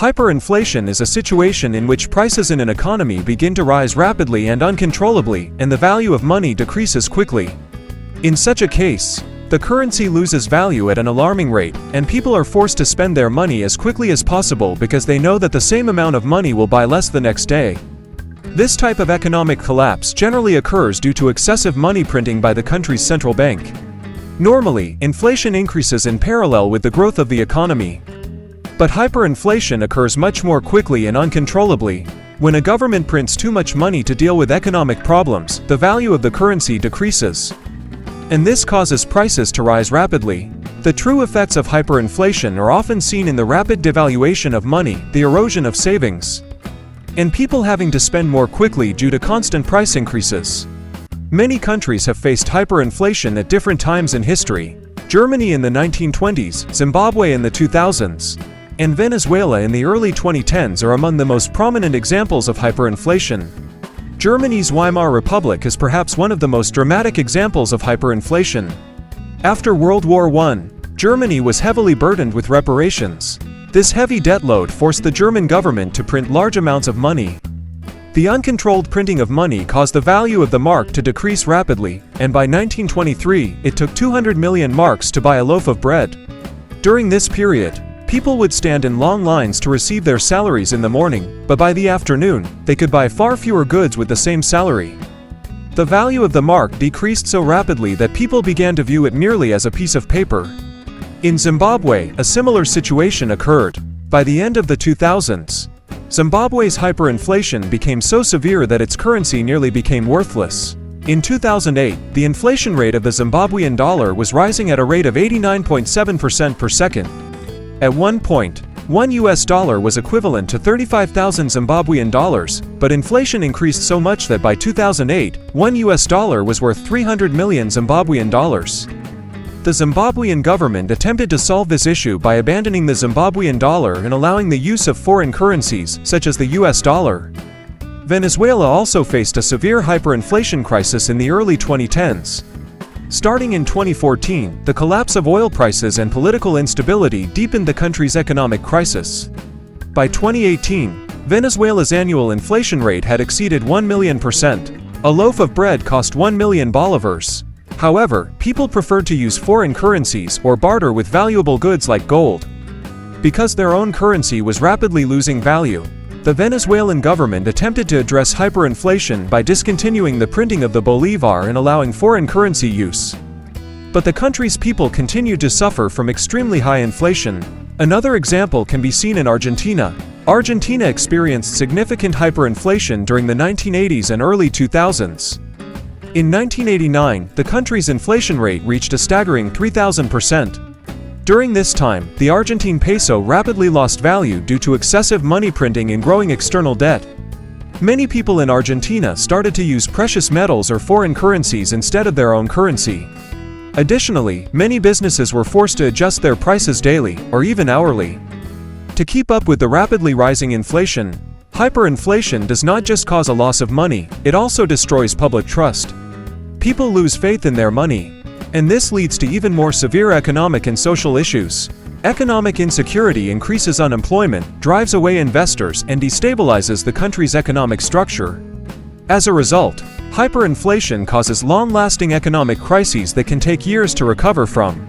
Hyperinflation is a situation in which prices in an economy begin to rise rapidly and uncontrollably, and the value of money decreases quickly. In such a case, the currency loses value at an alarming rate, and people are forced to spend their money as quickly as possible because they know that the same amount of money will buy less the next day. This type of economic collapse generally occurs due to excessive money printing by the country's central bank. Normally, inflation increases in parallel with the growth of the economy. But hyperinflation occurs much more quickly and uncontrollably. When a government prints too much money to deal with economic problems, the value of the currency decreases. And this causes prices to rise rapidly. The true effects of hyperinflation are often seen in the rapid devaluation of money, the erosion of savings, and people having to spend more quickly due to constant price increases. Many countries have faced hyperinflation at different times in history. Germany in the 1920s, Zimbabwe in the 2000s, and Venezuela in the early 2010s are among the most prominent examples of hyperinflation. Germany's Weimar Republic is perhaps one of the most dramatic examples of hyperinflation. After World War I, Germany was heavily burdened with reparations. This heavy debt load forced the German government to print large amounts of money. The uncontrolled printing of money caused the value of the mark to decrease rapidly, and by 1923, it took 200 million marks to buy a loaf of bread. During this period, people would stand in long lines to receive their salaries in the morning, but by the afternoon, they could buy far fewer goods with the same salary. The value of the mark decreased so rapidly that people began to view it merely as a piece of paper. In Zimbabwe, a similar situation occurred. By the end of the 2000s, Zimbabwe's hyperinflation became so severe that its currency nearly became worthless. In 2008, the inflation rate of the Zimbabwean dollar was rising at a rate of 89.7% per second. At one point, $1 was equivalent to 35,000 Zimbabwean dollars, but inflation increased so much that by 2008, $1 was worth 300 million Zimbabwean dollars. The Zimbabwean government attempted to solve this issue by abandoning the Zimbabwean dollar and allowing the use of foreign currencies, such as the US dollar. Venezuela also faced a severe hyperinflation crisis in the early 2010s. Starting in 2014, the collapse of oil prices and political instability deepened the country's economic crisis. By 2018, Venezuela's annual inflation rate had exceeded 1 million%. A loaf of bread cost 1 million bolivars. However, people preferred to use foreign currencies or barter with valuable goods like gold. Because their own currency was rapidly losing value, the Venezuelan government attempted to address hyperinflation by discontinuing the printing of the bolivar and allowing foreign currency use. But the country's people continued to suffer from extremely high inflation. Another example can be seen in Argentina. Argentina experienced significant hyperinflation during the 1980s and early 2000s. In 1989, the country's inflation rate reached a staggering 3,000%. During this time, the Argentine peso rapidly lost value due to excessive money printing and growing external debt. Many people in Argentina started to use precious metals or foreign currencies instead of their own currency. Additionally, many businesses were forced to adjust their prices daily, or even hourly. To keep up with the rapidly rising inflation, hyperinflation does not just cause a loss of money, it also destroys public trust. People lose faith in their money, and this leads to even more severe economic and social issues. Economic insecurity increases unemployment, drives away investors, and destabilizes the country's economic structure. As a result, hyperinflation causes long-lasting economic crises that can take years to recover from.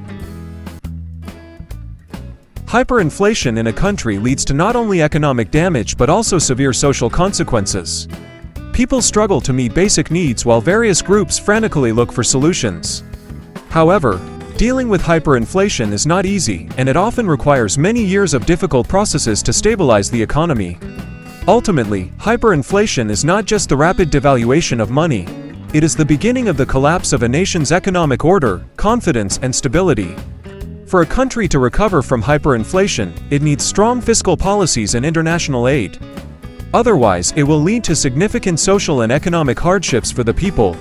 Hyperinflation in a country leads to not only economic damage but also severe social consequences. People struggle to meet basic needs while various groups frantically look for solutions. However, dealing with hyperinflation is not easy, and it often requires many years of difficult processes to stabilize the economy. Ultimately, hyperinflation is not just the rapid devaluation of money. It is the beginning of the collapse of a nation's economic order, confidence, and stability. For a country to recover from hyperinflation, it needs strong fiscal policies and international aid. Otherwise, it will lead to significant social and economic hardships for the people.